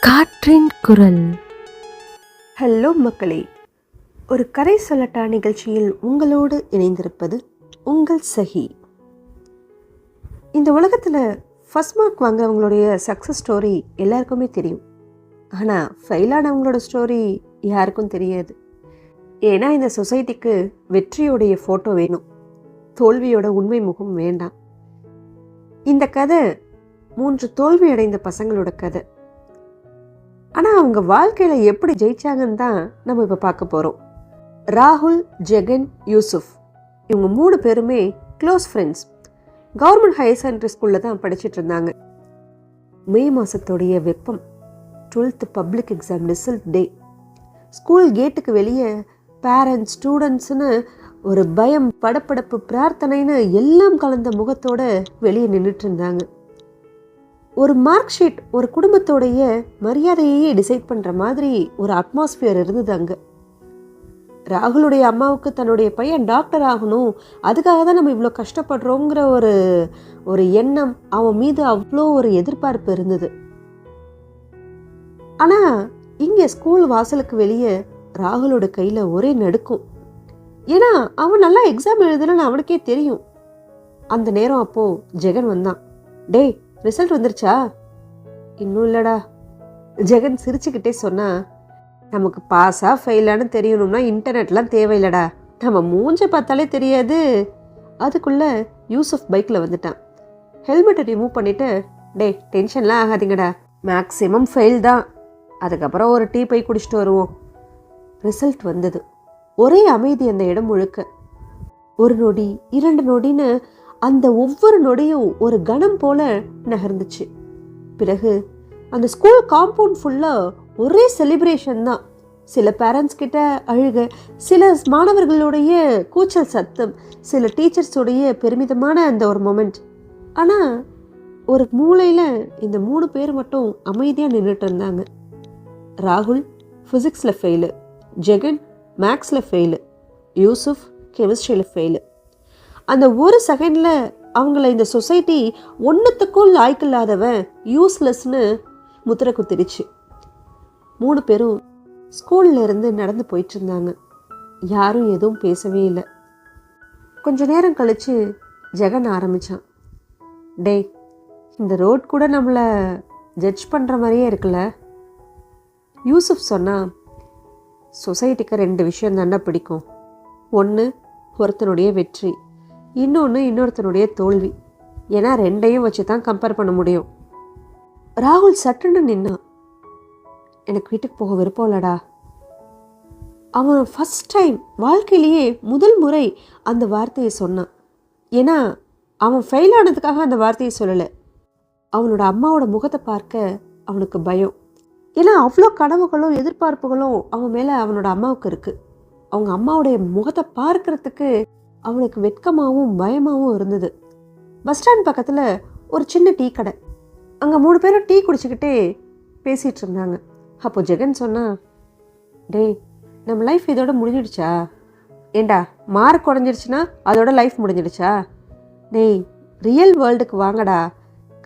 காற்றின் குரல். ஹலோ மக்களே, ஒரு கதை சொல்லட்டா நிகழ்ச்சியில் உங்களோடு இணைந்திருப்பது உங்கள் சஹி. இந்த உலகத்தில் ஃபர்ஸ்ட் மார்க் வாங்குறவங்களுடைய சக்ஸஸ் ஸ்டோரி எல்லாருக்குமே தெரியும். ஆனால் ஃபெயிலானவங்களோட ஸ்டோரி யாருக்கும் தெரியாது. ஏன்னா இந்த சொசைட்டிக்கு வெற்றியோடைய ஃபோட்டோ வேணும், தோல்வியோட உண்மை முகம் வேண்டாம். இந்த கதை 3 தோல்வி அடைந்த பசங்களோட கதை. ஆனால் அவங்க வாழ்க்கையில் எப்படி ஜெயிச்சாங்கன்னு தான் நம்ம இப்போ பார்க்க போகிறோம். ராகுல், ஜெகன், யூசுஃப் இவங்க 3 பேருமே close friends. Government higher secondary ஸ்கூலில் தான் படிச்சுட்டு இருந்தாங்க. மே மாதத்தோடைய வெப்பம், 12th public exam result day. School கேட்டுக்கு வெளியே பேரண்ட்ஸ், ஸ்டூடெண்ட்ஸ்னு ஒரு பயம், படப்படப்பு, பிரார்த்தனைன்னு எல்லாம் கலந்த முகத்தோட வெளியே நின்றுட்டு இருந்தாங்க. ஒரு மார்க் ஷீட் ஒரு குடும்பத்தோடைய மரியாதையே டிசைட் பண்ணுற மாதிரி ஒரு அட்மாஸ்பியர் இருந்தது அங்கே. ராகுலுடைய அம்மாவுக்கு தன்னுடைய பையன் டாக்டர் ஆகணும், அதுக்காக தான் நம்ம இவ்வளோ கஷ்டப்படுறோங்கிற ஒரு எண்ணம், அவன் மீது அவ்வளோ ஒரு எதிர்பார்ப்பு இருந்தது. ஆனால் இங்கே ஸ்கூல் வாசலுக்கு வெளியே ராகுலோட கையில் ஒரே நடுக்கும். ஏன்னா அவன் நல்லா எக்ஸாம் எழுதுன்னு அவனுக்கே தெரியும். அந்த நேரம் அப்போது ஜெகன் வந்தான். டேய், ரிசல்ட் வந்துருச்சா? இன்னும் இல்லடா. ஜெகன் சிரிச்சுக்கிட்டே சொன்னா, நமக்கு பாஸா ஃபெயிலானு தெரியணும்னா இன்டர்நெட்லாம் தேவையில்லடா, நம்ம மூஞ்ச பார்த்தாலே தெரியாது. அதுக்குள்ள யூசுஃப் பைக்கில் வந்துட்டான். ஹெல்மெட்டை ரிமூவ் பண்ணிட்டு, டே டென்ஷன்லாம் ஆகாதீங்கடா, மேக்ஸிமம் ஃபெயில் தான், அதுக்கப்புறம் ஒரு டீ போய் குடிச்சிட்டு வருவோம். ரிசல்ட் வந்தது. ஒரே அமைதி அந்த இடம் முழுக்க. 1 நொடி 2 நொடின்னு அந்த ஒவ்வொரு நொடியும் ஒரு கணம் போல நகர்ந்துச்சு. பிறகு அந்த ஸ்கூல் காம்பவுண்ட் ஃபுல்லாக ஒரே செலிப்ரேஷன் தான். சில பேரண்ட்ஸ் கிட்ட அழுக, சில மாணவர்களுடைய கூச்சல் சத்தம், சில டீச்சர்ஸோடைய பெருமிதமான அந்த ஒரு மொமெண்ட். ஆனால் ஒரு மூலையில் இந்த 3 பேர் மட்டும் அமைதியாக நின்றுட்டு இருந்தாங்க. ராகுல் ஃபிசிக்ஸில் ஃபெயிலு, ஜெகன் மேக்ஸில் ஃபெயிலு, யூசுஃப் கெமிஸ்ட்ரியில் ஃபெயிலு. அந்த ஒரு செகண்டில் அவங்கள இந்த சொசைட்டி ஒன்றுத்துக்கும் லாய்க்கில்லாதவன், யூஸ்லெஸ்னு முத்திரை குத்திடுச்சு. 3 பேரும் ஸ்கூல்ல இருந்து நடந்து போயிட்டு இருந்தாங்க. யாரும் எதுவும் பேசவே இல்லை. கொஞ்ச நேரம் கழிச்சு ஜெகன் ஆரம்பித்தான். டேய், இந்த ரோட் கூட நம்மளை ஜட்ஜ் பண்ணுற மாதிரியே இருக்குல்ல. யூசுஃப் சொன்னா, சொசைட்டிக்கு 2 விஷயம் தாண்டா பிடிக்கும். ஒன்று ஒருத்தனுடைய வெற்றி, இன்னொருத்தனுடைய தோல்வி. ஏன்னா 2ஐயும் வச்சு தான் கம்பேர் பண்ண முடியும். ராகுல் சட்டுன்னு நின்னான். எனக்கு வீட்டுக்கு போக விருப்பம் இல்லடா. அவன் ஃபர்ஸ்ட் டைம் வாழ்க்கையிலேயே முதல் முறை அந்த வார்த்தையை சொன்னான். ஏன்னா அவன் ஃபெயில் ஆனதுக்காக அந்த வார்த்தையை சொல்லலை. அவனோட அம்மாவோட முகத்தை பார்க்க அவனுக்கு பயம். ஏன்னா அவ்வளோ கனவுகளும் எதிர்பார்ப்புகளும் அவன் மேலே அவனோட அம்மாவுக்கு இருக்குது. அவங்க அம்மாவுடைய முகத்தை பார்க்கறதுக்கு அவனுக்கு வெட்கமாகவும் பயமாகவும் இருந்தது. பஸ் ஸ்டாண்ட் பக்கத்தில் ஒரு சின்ன டீ கடை. அங்கே 3 பேரும் டீ குடிச்சிக்கிட்டே பேசிகிட்டு இருந்தாங்க. அப்போ ஜெகன் சொன்னா, டேய், நம்ம லைஃப் இதோட முடிஞ்சிடுச்சா? ஏண்டா, மார்க் குறைஞ்சிடுச்சுன்னா அதோட லைஃப் முடிஞ்சிடுச்சா? டேய், ரியல் வேர்ல்டுக்கு வாங்கடா.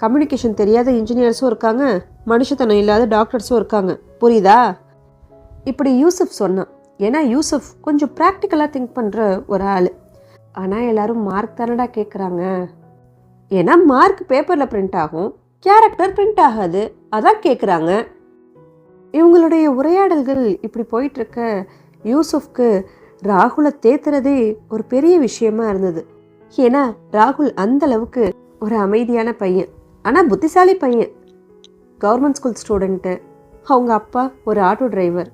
கம்யூனிகேஷன் தெரியாத இன்ஜினியர்ஸும் இருக்காங்க, மனுஷத்தனம் இல்லாத டாக்டர்ஸும் இருக்காங்க, புரியுதா? இப்படி யூசுஃப் சொன்னான். ஏன்னா யூசுஃப் கொஞ்சம் ப்ராக்டிக்கலாக திங்க் பண்ணுற ஒரு ஆள். ஆனால் எல்லாரும் மார்க் தானடா கேட்குறாங்க. ஏன்னா மார்க் பேப்பரில் பிரிண்ட் ஆகும், கேரக்டர் பிரிண்ட் ஆகாது, அதான் கேட்குறாங்க. இவங்களுடைய உரையாடல்கள் இப்படி போயிட்டுருக்க யூசுஃப்க்கு ராகுலை தேத்துறதே ஒரு பெரிய விஷயமா இருந்தது. ஏன்னா ராகுல் அந்த அளவுக்கு ஒரு அமைதியான பையன், ஆனால் புத்திசாலி பையன். கவர்மெண்ட் ஸ்கூல் ஸ்டூடெண்ட்டு, அவங்க அப்பா ஒரு ஆட்டோ டிரைவர்.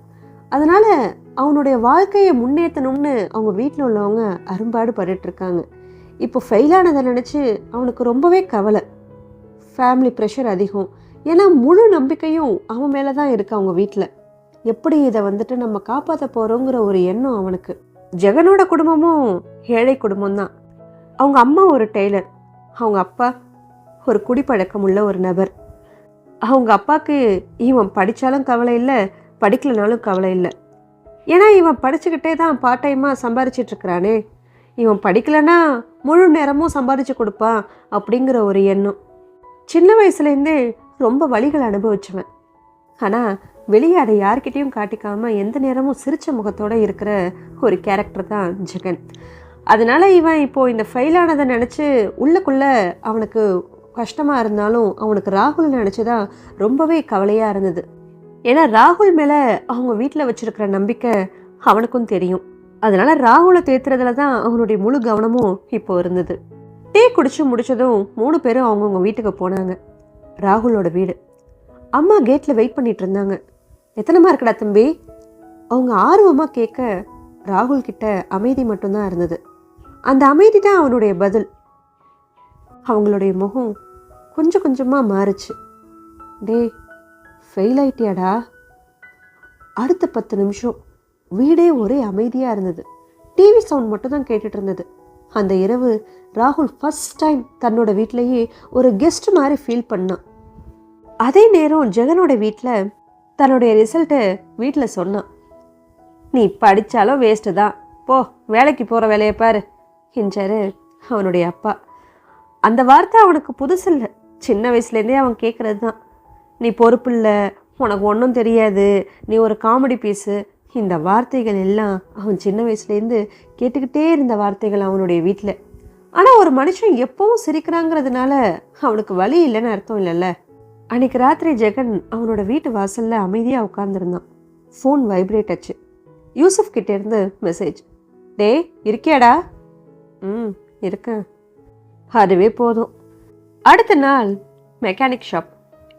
அதனால் அவனுடைய வாழ்க்கையை முன்னேற்றணும்னு அவங்க வீட்டில் உள்ளவங்க அரும்பாடு பட்டுருக்காங்க. இப்போ ஃபெயிலானதை நினச்சி அவனுக்கு ரொம்பவே கவலை. ஃபேமிலி ப்ரெஷர் அதிகம். ஏன்னா முழு நம்பிக்கையும் அவன் மேலே தான் இருக்குது அவங்க வீட்டில். எப்படி இதை வந்துட்டு நம்ம காப்பாற்ற போகிறோங்கிற ஒரு எண்ணம் அவனுக்கு. ஜெகனோட குடும்பமும் ஏழை குடும்பம்தான். அவங்க அம்மா ஒரு டெய்லர், அவங்க அப்பா ஒரு குடிப்பழக்கம் உள்ள ஒரு நபர். அவங்க அப்பாவுக்கு இவன் படித்தாலும் கவலை இல்லை, படிக்கலனாலும் கவலை இல்லை. ஏன்னா இவன் படிச்சுக்கிட்டே தான் பார்ட் டைமாக சம்பாரிச்சிட்ருக்கிறானே, இவன் படிக்கலைன்னா முழு நேரமும் சம்பாதிச்சு கொடுப்பான் அப்படிங்கிற ஒரு எண்ணம். சின்ன வயசுலேருந்தே ரொம்ப வலிகள் அனுபவிச்சுவேன். ஆனால் வெளியே அதை யார்கிட்டையும் காட்டிக்காம எந்த நேரமும் சிரிச்ச முகத்தோடு இருக்கிற ஒரு கேரக்டர் தான் ஜெகன். அதனால இவன் இப்போது இந்த ஃபெயில் ஆனதை நினச்சி உள்ளுக்குள்ளே அவனுக்கு கஷ்டமாக இருந்தாலும் அவனுக்கு ராகுல் நினச்சிதான் ரொம்பவே கவலையாக இருந்தது. ஏன்னா ராகுல் மேலே அவங்க வீட்டில் வச்சுருக்கிற நம்பிக்கை அவனுக்கும் தெரியும். அதனால ராகுலை தேத்துறதுல தான் அவனுடைய முழு கவனமும் இப்போ இருந்தது. டீ குடிச்சு முடிச்சதும் 3 பேரும் அவங்கவுங்க வீட்டுக்கு போனாங்க. ராகுலோட வீடு. அம்மா கேட்டில் வெயிட் பண்ணிட்டு இருந்தாங்க. எத்தனை மார்க்கடா தம்பி? அவங்க ஆர்வமாக கேட்க ராகுல் கிட்ட அமைதி மட்டும்தான் இருந்தது. அந்த அமைதி தான் அவனுடைய பதில். அவங்களுடைய முகம் கொஞ்சம் கொஞ்சமாக மாறுச்சு. டே, ஃபெயில் ஆயிட்டியாடா? அடுத்த 10 நிமிஷம் வீடே ஒரே அமைதியாக இருந்தது. டிவி சவுண்ட் மட்டும் தான் கேட்டுட்டு இருந்தது. அந்த இரவு ராகுல் ஃபர்ஸ்ட் டைம் தன்னோட வீட்டிலேயே ஒரு கெஸ்ட் மாதிரி ஃபீல் பண்ணான். அதே நேரம் ஜெகனோட வீட்டில் தன்னுடைய ரிசல்ட்டை வீட்டில் சொன்னான். நீ படித்தாலும் வேஸ்ட்டு தான், போ வேலைக்கு போகிற வேலையை பாரு என்றாரு அவனுடைய அப்பா. அந்த வார்த்தை அவனுக்கு புதுசு இல்லை. சின்ன வயசுலேருந்தே அவன் கேட்குறது தான். நீ பொறுப்பு இல்லை, உனக்கு ஒன்றும் தெரியாது, நீ ஒரு காமெடி பீஸு. இந்த வார்த்தைகள் எல்லாம் அவன் சின்ன வயசுலேருந்து கேட்டுக்கிட்டே இருந்த வார்த்தைகள் அவனுடைய வீட்டில். ஆனால் ஒரு மனுஷன் எப்பவும் சிரிக்கிறாங்கிறதுனால அவனுக்கு வலி இல்லைன்னு அர்த்தம் இல்லைல்ல. அன்றைக்கி ராத்திரி ஜெகன் அவனோட வீட்டு வாசலில் அமைதியாக உட்காந்துருந்தான். ஃபோன் வைப்ரேட் ஆச்சு. யூசுஃப் கிட்டேருந்து மெசேஜ். டே, இருக்கியாடா? இருக்கேன். அதுவே போதும். அடுத்த நாள் mechanic shop.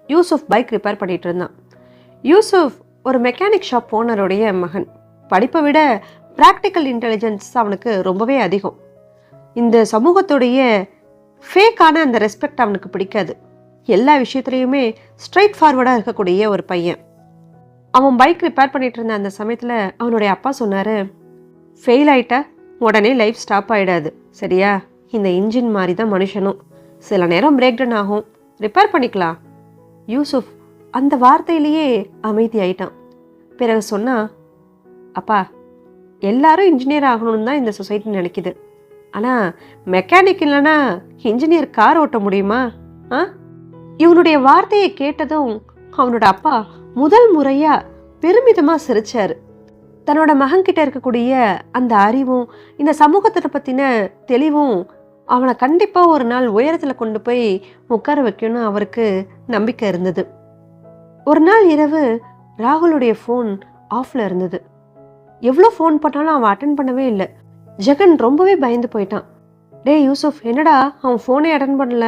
Yusuf bike repair பண்ணிகிட்டு இருந்தான். யூசுஃப் ஒரு மெக்கானிக் ஷாப் ஓனருடைய மகன். படிப்பை விட ப்ராக்டிக்கல் இன்டெலிஜென்ஸ் அவனுக்கு ரொம்பவே அதிகம். இந்த சமூகத்துடைய ஃபேக்கான அந்த ரெஸ்பெக்ட் அவனுக்கு பிடிக்காது. எல்லா விஷயத்துலையுமே ஸ்ட்ரைட் ஃபார்வர்டாக இருக்கக்கூடிய ஒரு பையன். அவன் பைக் ரிப்பேர் பண்ணிகிட்டு இருந்த அந்த சமயத்தில் அவனுடைய அப்பா சொன்னார், ஃபெயில் ஆகிட்டா உடனே லைஃப் ஸ்டாப் ஆகிடாது, சரியா? இந்த இன்ஜின் மாதிரி தான் மனுஷனும், சில நேரம் பிரேக் டவுன் ஆகும், ரிப்பேர் பண்ணிக்கலாம். யூசுஃப் அந்த வார்த்தையிலேயே அமைதி ஆயிட்டான். பிறகு சொன்னா, அப்பா, எல்லாரும் இன்ஜினியர் ஆகணும்னு தான் இந்த சொசைட்டி நினைக்குது. ஆனால் மெக்கானிக் இல்லைன்னா இன்ஜினியர் கார் ஓட்ட முடியுமா? இவனுடைய வார்த்தையை கேட்டதும் அவனோட அப்பா முதல் முறையாக பெருமிதமாக சிரிச்சார். தன்னோட மகன்கிட்ட இருக்கக்கூடிய அந்த அறிவும் இந்த சமூகத்தை பற்றின தெளிவும் அவனை கண்டிப்பாக ஒரு நாள் உயரத்தில் கொண்டு போய் உட்கார வைக்கணும்னு அவருக்கு நம்பிக்கை இருந்தது. ஒரு நாள் இரவு ராகுலுடைய ஃபோன் ஆஃபில் இருந்தது. எவ்வளோ ஃபோன் பண்ணாலும் அவன் அட்டன் பண்ணவே இல்லை. ஜெகன் ரொம்பவே பயந்து போயிட்டான். டே யூசுஃப், என்னடா அவன் ஃபோனே அட்டன் பண்ணல,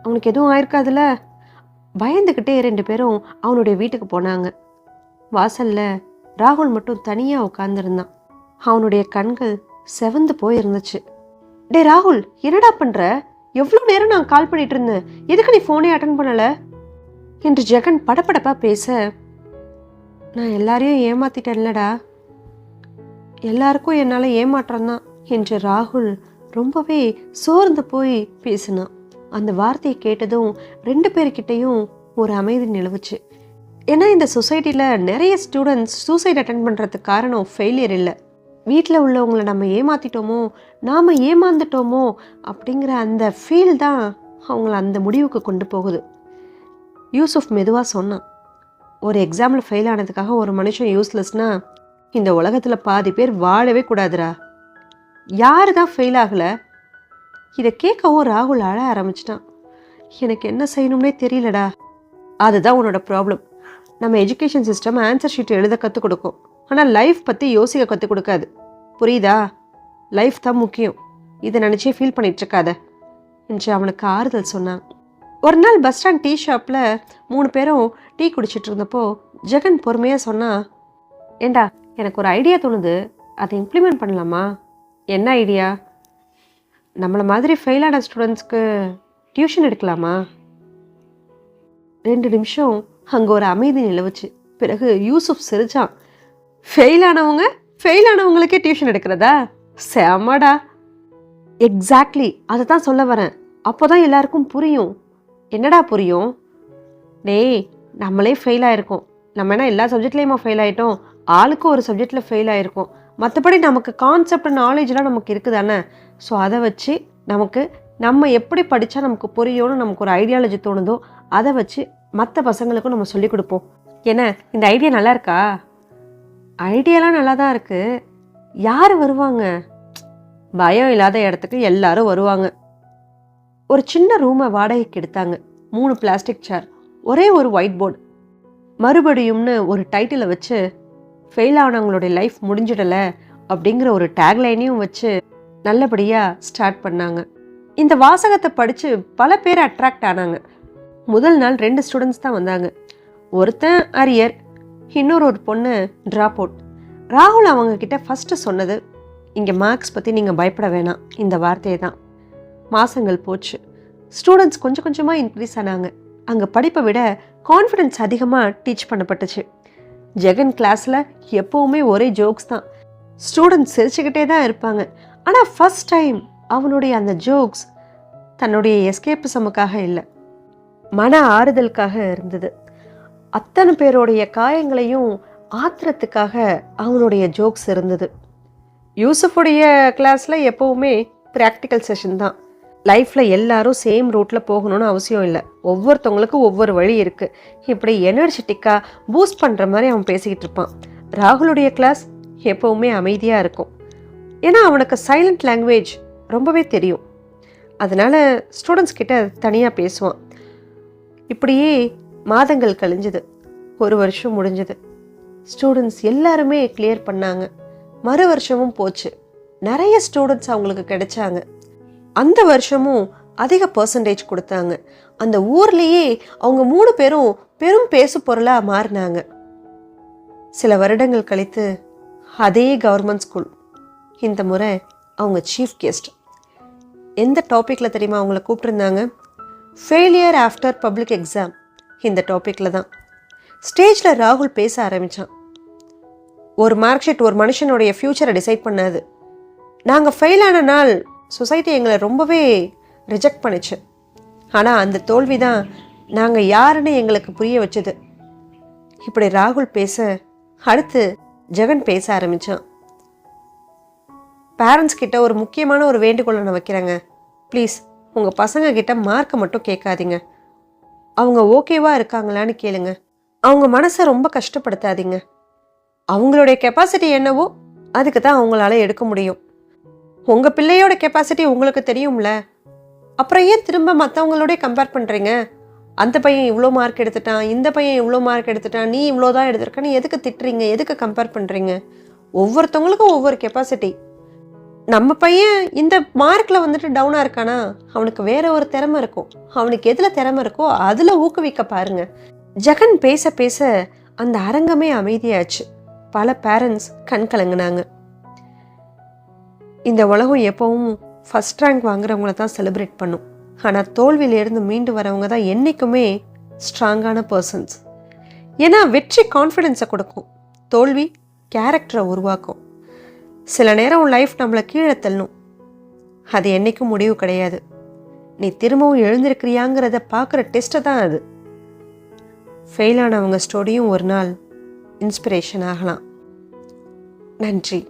அவனுக்கு எதுவும் ஆயிருக்காதுல்ல? பயந்துக்கிட்டே 2 பேரும் அவனுடைய வீட்டுக்கு போனாங்க. வாசலில் ராகுல் மட்டும் தனியாக உட்கார்ந்துருந்தான். அவனுடைய கண்கள் செவந்து போயிருந்துச்சு. டே ராகுல், என்னடா பண்ணுற? எவ்வளோ நேரம் நான் கால் பண்ணிட்டு இருந்தேன், எதுக்கு நீ ஃபோனே அட்டன் பண்ணலை என்று ஜெகன் படபடப்பாக பேச, நான் எல்லாரையும் ஏமாத்திட்டேன்லடா, எல்லாருக்கும் என்னால் ஏமாற்றம்தான் என்று ராகுல் ரொம்பவே சோர்ந்து போய் பேசினான். அந்த வார்த்தையை கேட்டதும் 2 பேர்கிட்டையும் ஒரு அமைதி நிலவுச்சு. ஏன்னா இந்த சொசைட்டியில் நிறைய ஸ்டூடெண்ட்ஸ் சூசைட் அட்டென்ட் பண்ணுறதுக்கு காரணம் ஃபெயிலியர் இல்லை, வீட்டில் உள்ளவங்களை நம்ம ஏமாற்றிட்டோமோ, நாம் ஏமாந்துட்டோமோ அப்படிங்கிற அந்த ஃபீல் தான் அவங்கள அந்த முடிவுக்கு கொண்டு போகுது. யூசுஃப் மெதுவாக சொன்னான், ஒரு எக்ஸாமில் ஃபெயில் ஆனதுக்காக ஒரு மனுஷன் யூஸ்லெஸ்னா இந்த உலகத்தில் பாதி பேர் வாழவே கூடாதுரா. யார் தான் ஃபெயில் ஆகலை? இதை கேட்கவும் ராகுல் அழ ஆரம்பிச்சிட்டான். எனக்கு என்ன செய்யணும்னே தெரியலடா. அதுதான் உன்னோட ப்ராப்ளம். நம்ம எஜுகேஷன் சிஸ்டம் ஆன்சர் ஷீட் எழுத கற்றுக் கொடுக்கும், ஆனால் லைஃப் பற்றி யோசிக்க கற்றுக் கொடுக்காது. புரியுதா? லைஃப் தான் முக்கியம், இதை நினச்சே ஃபீல் பண்ணிகிட்ருக்காத என்று அவனுக்கு ஆறுதல் சொன்னான். ஒரு நாள் பஸ் ஸ்டாண்ட் டீ ஷாப்பில் 3 பேரும் டீ குடிச்சிட்டு இருந்தப்போ ஜெகன் பொறுமையாக சொன்னான், ஏண்டா எனக்கு ஒரு ஐடியா தோணுது, அதை இம்ப்ளிமெண்ட் பண்ணலாமா? என்ன ஐடியா? நம்மளை மாதிரி ஃபெயிலான ஸ்டூடெண்ட்ஸ்க்கு டியூஷன் எடுக்கலாமா? 2 நிமிஷம் அங்கே ஒரு அமைதி நிலவுச்சு. பிறகு யூசுஃப் சிரிச்சான். ஃபெயில் ஆனவங்களுக்கே டியூஷன் எடுக்கிறதா? செமடா. எக்ஸாக்ட்லி, அதை தான் சொல்ல வரேன். அப்போ தான் எல்லாருக்கும் புரியும். என்னடா புரியும்? டேய், நம்மளே ஃபெயில் ஆகிருக்கோம். நம்ம என்ன எல்லா சப்ஜெக்ட்லேயுமா ஃபெயில் ஆகிட்டோம்? ஆளுக்கு ஒரு சப்ஜெக்டில் ஃபெயில் ஆகிருக்கோம். மற்றபடி நமக்கு கான்செப்ட் நாலேஜ்லாம் நமக்கு இருக்குது தானே. ஸோ அதை வச்சு நம்ம எப்படி படித்தா நமக்கு புரியும்னு நமக்கு ஒரு ஐடியாலஜி தோணுதோ அதை வச்சு மற்ற பசங்களுக்கும் நம்ம சொல்லிக் கொடுப்போம். என்ன இந்த ஐடியா நல்லா இருக்கா? ஐடியாலாம் நல்லா தான் இருக்கு. யார் வருவாங்க? பயம் இல்லாத இடத்துக்கு எல்லாரும் வருவாங்க. ஒரு சின்ன ரூமை வாடகைக்கு எடுத்தாங்க. 3 பிளாஸ்டிக் சேர், ஒரே ஒரு ஒயிட் போர்டு, மறுபடியும்னு ஒரு டைட்டிலை வச்சு ஃபெயில் ஆனவங்களுடைய லைஃப் முடிஞ்சிடல அப்படிங்கிற ஒரு டேக்லைனையும் வச்சு நல்லபடியாக ஸ்டார்ட் பண்ணாங்க. இந்த வாசகத்தை படித்து பல பேர் அட்ராக்ட் ஆனாங்க. முதல் நாள் 2 ஸ்டூடெண்ட்ஸ் தான் வந்தாங்க. ஒருத்தன் அரியர், இன்னொரு பொண்ணு ட்ராப் அவுட். ராகுல் அவங்க கிட்ட ஃபஸ்ட்டு சொன்னது, இங்கே மார்க்ஸ் பற்றி நீங்கள் பயப்பட வேணாம், இந்த வார்த்தையை தான். மாதங்கள் போச்சு. ஸ்டூடெண்ட்ஸ் கொஞ்சம் கொஞ்சமாக இன்க்ரீஸ் ஆனாங்க. அங்கே படிப்பை விட கான்ஃபிடென்ஸ் அதிகமாக டீச் பண்ணப்பட்டுச்சு. ஜெகன் கிளாஸில் எப்போவுமே ஒரே ஜோக்ஸ் தான். ஸ்டூடெண்ட்ஸ் சிரிச்சுக்கிட்டே தான் இருப்பாங்க. ஆனால் ஃபஸ்ட் டைம் அவனுடைய அந்த ஜோக்ஸ் தன்னுடைய எஸ்கேப்பிசமுக்காக இல்லை, மன ஆறுதலுக்காக இருந்தது. அத்தனை பேருடைய காயங்களையும் ஆத்திரத்துக்காக அவனுடைய ஜோக்ஸ் இருந்தது. யூசுஃபுடைய கிளாஸில் எப்போவுமே ப்ராக்டிக்கல் செஷன் தான். லைஃப்பில் எல்லாரும் சேம் ரூட்டில் போகணும்னு அவசியம் இல்லை. ஒவ்வொருத்தவங்களுக்கும் ஒவ்வொரு வழி இருக்குது. இப்படி எனர்ஜெட்டிக்காக பூஸ்ட் பண்ணுற மாதிரி அவன் பேசிக்கிட்டு இருப்பான். ராகுலுடைய கிளாஸ் எப்போவுமே அமைதியாக இருக்கும். ஏன்னா அவனுக்கு சைலண்ட் லாங்குவேஜ் ரொம்பவே தெரியும். அதனால் ஸ்டூடெண்ட்ஸ் கிட்ட தனியாக பேசுவான். இப்படியே மாதங்கள் கழிஞ்சுது. 1 வருஷம் முடிஞ்சது. ஸ்டூடெண்ட்ஸ் எல்லாருமே கிளியர் பண்ணாங்க. மறு வருஷமும் போச்சு. நிறைய ஸ்டூடெண்ட்ஸ் அவங்களுக்கு கிடைச்சாங்க. அந்த வருஷமும் அதிக பர்சன்டேஜ் கொடுத்தாங்க. அந்த ஊர்லேயே அவங்க 3 பேரும் பெரும் பேசு பொருளாக மாறினாங்க. சில வருடங்கள் கழித்து அதே கவர்மெண்ட் ஸ்கூல். இந்த முறை அவங்க சீஃப் கெஸ்ட். எந்த டாப்பிக்கில் தெரியுமா அவங்கள கூப்பிட்டுருந்தாங்க? Failure after public exam. இந்த டாப்பிக்கில் தான் ஸ்டேஜில் ராகுல் பேச ஆரம்பித்தான். ஒரு மார்க் ஷீட் ஒரு மனுஷனுடைய ஃப்யூச்சரை டிசைட் பண்ணாது. நாங்கள் ஃபெயில் ஆன நாள் சொசைட்டி எங்களை ரொம்பவே ரிஜெக்ட் பண்ணிச்சு. ஆனால் அந்த தோல்வி தான் நாங்கள் யாருன்னு எங்களுக்கு புரிய வச்சுது. இப்படி ராகுல் பேச அடுத்து ஜெகன் பேச ஆரம்பித்தான். பேரண்ட்ஸ் கிட்ட ஒரு முக்கியமான ஒரு வேண்டுகோளை நான் வைக்கிறேங்க. ப்ளீஸ் உங்கள் பசங்க கிட்ட மார்க்கை மட்டும் கேட்காதீங்க. அவங்க ஓகேவா இருக்காங்களான்னு கேளுங்க. அவங்க மனசை ரொம்ப கஷ்டப்படுத்தாதீங்க. அவங்களுடைய கெப்பாசிட்டி என்னவோ அதுக்கு தான் அவங்களால எடுக்க முடியும். உங்கள் பிள்ளையோட கெப்பாசிட்டி உங்களுக்கு தெரியும்ல. அப்புறம் ஏன் திரும்ப மற்றவங்களோட கம்பேர் பண்ணுறீங்க? அந்த பையன் இவ்வளோ மார்க் எடுத்துட்டான், இந்த பையன் இவ்வளோ மார்க் எடுத்துட்டான், நீ இவ்வளோ தான் எடுத்திருக்க, நீ எதுக்கு திட்டுறீங்க, எதுக்கு கம்பேர் பண்ணுறீங்க? ஒவ்வொருத்தவங்களுக்கும் ஒவ்வொரு கெப்பாசிட்டி. நம்ம பையன் இந்த மார்க்கில் வந்துட்டு டவுனாக இருக்கானா, அவனுக்கு வேற ஒரு திறமை இருக்கும். அவனுக்கு எதில் திறமை இருக்கோ அதில் ஊக்குவிக்க பாருங்க. ஜெகன் பேச பேச அந்த அரங்கமே அமைதியாச்சு. பல பேரண்ட்ஸ் கண் கலங்கினாங்க. இந்த உலகம் எப்பவும் ஃபஸ்ட் ரேங்க் வாங்குறவங்கள தான் செலிப்ரேட் பண்ணும். ஆனால் தோல்வியிலேருந்து மீண்டு வரவங்க தான் என்றைக்குமே ஸ்ட்ராங்கான பர்சன்ஸ். ஏன்னா வெற்றி கான்ஃபிடென்ஸை கொடுக்கும், தோல்வி கேரக்டரை உருவாக்கும். சில நேரம் லைஃப் நம்மளை கீழே தள்ளும். அது என்றைக்கும் முடிவு கிடையாது. நீ திரும்பவும் எழுந்திருக்கிறியாங்கிறத பார்க்குற டெஸ்ட்டை தான் அது. ஃபெயில் ஆனவங்க ஸ்டோரியும் ஒரு நாள் இன்ஸ்பிரேஷன் ஆகலாம். நன்றி.